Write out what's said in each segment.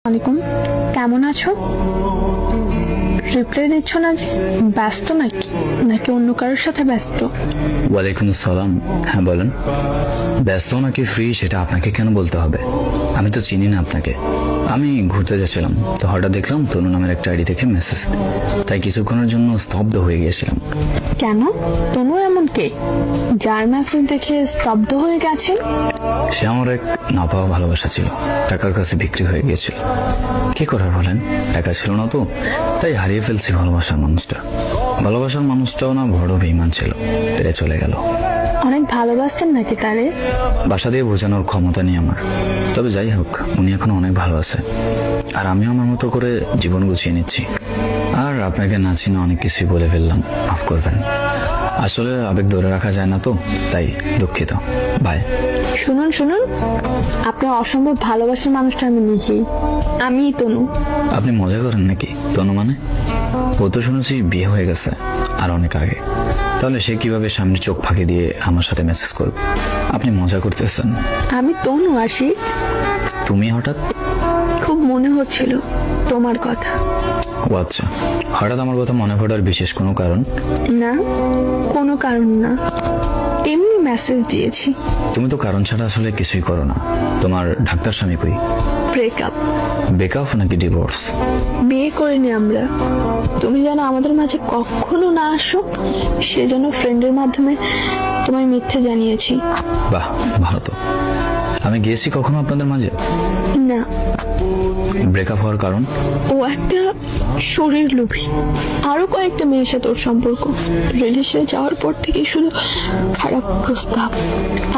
আলাইকুম, কেমন আছো? রিপ্লাই দিচ্ছ না যে, ব্যস্ত নাকি অন্য কারোর সাথে ব্যস্ত? ওয়ালাইকুম আসসালাম। হ্যাঁ বলেন। ব্যস্ত নাকি ফ্রি সেটা আপনাকে কেন বলতে হবে? আমি তো চিনি না আপনাকে। আমি ঘুরতে যাচ্ছিলাম, তো হঠাৎ দেখলাম তনু নামের একটা আইডি থেকে মেসেজ, তাই কিছুক্ষণের জন্য স্তব্ধ হয়ে গিয়েছিলাম। কেন? তনু এমন কে যার মেসেজ দেখে স্তব্ধ হয়ে গেছেন? সে আমার এক না পাওয়া ভালোবাসা ছিল, টাকার কাছে বিক্রি হয়ে গিয়েছিল। কি করার বলেন, টাকা ছিল না তো, তাই হারিয়ে ফেলছি ভালোবাসার মানুষটা। ভালোবাসার মানুষটাও না বড় বেঈমান ছিল, পেরে চলে গেল। অনেক ভালোবাসতেন নাকি তারে? বাসা দিয়ে বোঝানোর ক্ষমতা নেই আমার, তবে যাই হোক উনি এখন অনেক ভালো আছে, আর আমিও আমার মতো করে জীবন গুছিয়ে নিচ্ছি। আর আপনাকে না চিনে অনেক কিছুই বলে ফেললাম, মাফ করবেন। আসলে আবেগ ধরে রাখা যায় না তো, তাই দুঃখিত। বাই। শুনুন, আপনার অসম্ভব ভালোবাসার মানুষটা আমি নিজেই, আমিই তনু। আপনি মজা করেন নাকি? তনু মানে? ও তো শুনেছি বিয়ে হয়ে গেছে, আর অনেক আগে। তাহলে সে কিভাবে সামনে চোখ ফাঁকি দিয়ে আমার সাথে মেসেজ করবে? আপনি মজা করতেছেন। আমি তনু আসি। তুমি হঠাৎ? খুব মনে হচ্ছিল তোমার কথা। ও আচ্ছা, হঠাৎ আমার কথা মনে পড়ার বিশেষ কোনো কারণ? না, কোনো কারণ না, এমনি মেসেজ দিয়েছি। তুমি তো কারণ ছাড়া আসলে কিছুই করো না। তোমার ডাক্তার স্বামী কই? ব্রেকআপ। ব্রেকআপ নাকি ডিভোর্স? বিয়ে করিনি আমরা। তুমি যেন আমাদের মাঝে কখনো না আসো, সেজন্য ফ্রেন্ডের মাধ্যমে তোমায় মিথ্যে জানিয়েছি। বাহ, ভালো তো। আমি গিয়েছি কখনো আপনাদের মাঝে? না। ব্রেকআপ হওয়ার কারণ? ও একটা শরীর লোভী, আরো কয়েকটা মেয়ের সাথে ওর সম্পর্ক। রিলেশনে যাওয়ার পর থেকে শুধু খারাপ প্রস্তাব।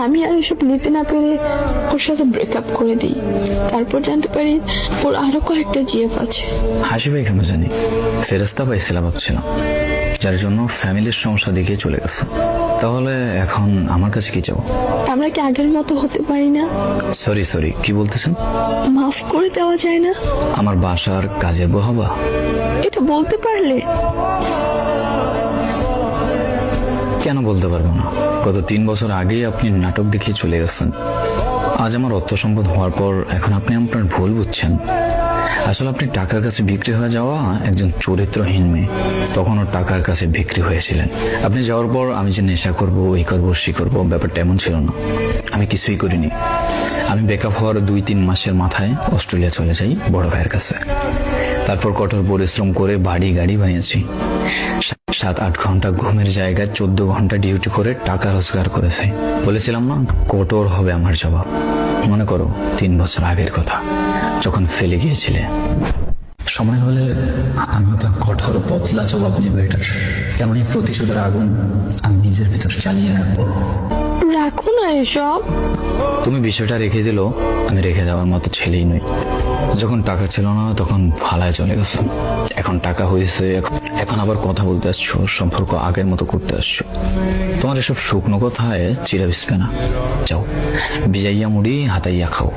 আমি আর এসব নিতে না পেরে ওর সাথে ব্রেকআপ করে দিই। তারপর জানতে পারি ওর আরো কয়েকটা জিএফ আছে। হাসি ভাই কেন জানি ফেরেস্তা পাইছিলাম ভাবছিলাম, যার জন্য ফ্যামিলির সমস্যা দেখে চলে গেছে। তাহলে এখন আমার কাছে কি চাও? আমরা কি আগের মতো হতে পারি না? সরি, কি বলতেছেন? মাফ করে দেওয়া যায় না? আমার বাসার কাজের বউ হবা? এটা বলতে পারলে? কেন বলতে পারবো না? গত 3 বছর আগেই আপনি নাটক দেখিয়ে চলে গেছেন। আজ আমার অর্থ সম্পদ হওয়ার পর এখন আপনি আপনার ভুল বুঝছেন। আসলে আপনি টাকার কাছে বিক্রি হয়ে যাওয়া একজন চরিত্রহীন মেয়ে, তখনও টাকার কাছে বিক্রি হয়েছিলেন। আপনি যাওয়ার পর আমি যে নেশা করবো, এই করবো, সে করবো, ব্যাপারটা এমন ছিল না। আমি কিছুই করিনি। আমি ব্রেকআপ হওয়ার 2-3 মাসের মাথায় অস্ট্রেলিয়া চলে যাই বড় ভাইয়ের কাছে। তারপর কঠোর পরিশ্রম করে বাড়ি গাড়ি বানিয়েছি। 7-8 ঘন্টা ঘুমের জায়গায় 14 ঘন্টা ডিউটি করে টাকা রোজগার করেছি। বলেছিলাম না, কঠোর হবে আমার জবাব। মনে করো 3 বছর আগের কথা, যখন ফেলে গিয়েছিলে। সময় হলে আমি তার কঠোর বদলা জবাব নেবো। এটার তেমনই প্রতিশোধের আগুন আমি নিজের ভিতর চালিয়ে রাখবো। রাখো না এসব। তুমি বিষয়টা রেখে দিলো, আমি রেখে দেওয়ার মতো ছেলেই নই। যখন টাকা ছিল না তখন ফালায় চলে গেছো, এখন টাকা হয়েছে, এখন আবার কথা বলতে আসছো, সম্পর্ক আগের মতো করতে আসছো। তোমার এসব শুকনো কথায় চিরা বিসবে না। যাও, ভিজাইয়া মুড়ি হাতাইয়া খাও।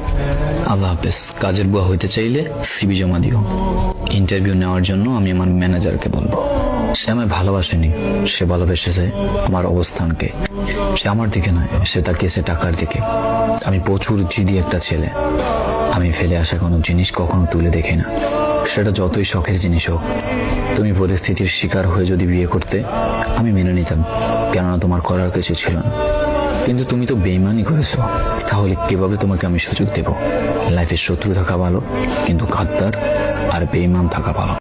আল্লাহ হাফেজ। কাজের বুয়া হইতে চাইলে সিবি জমা দিও। ইন্টারভিউ নেওয়ার জন্য আমি আমার ম্যানেজারকে বলবো। সে আমায় ভালোবাসেনি, সে ভালোবেসেছে আমার অবস্থানকে। সে আমার দিকে নয়, সে তাকিয়েছে টাকার দিকে। আমি প্রচুর জিদি একটা ছেলে। আমি ফেলে আসা কোনো জিনিস কখনো তুলে দেখি না, সেটা যতই শখের জিনিস হোক। তুমি পরিস্থিতির শিকার হয়ে যদি বিয়ে করতে, আমি মেনে নিতাম, কেননা তোমার করার কিছু ছিল না। কিন্তু তুমি তো বেইমানি করেছো, তাহলে কিভাবে তোমাকে আমি সুযোগ দেব? লাইফে শত্রু থাকা ভালো, কিন্তু গাদ্দার আর বেইমান থাকা ভালো।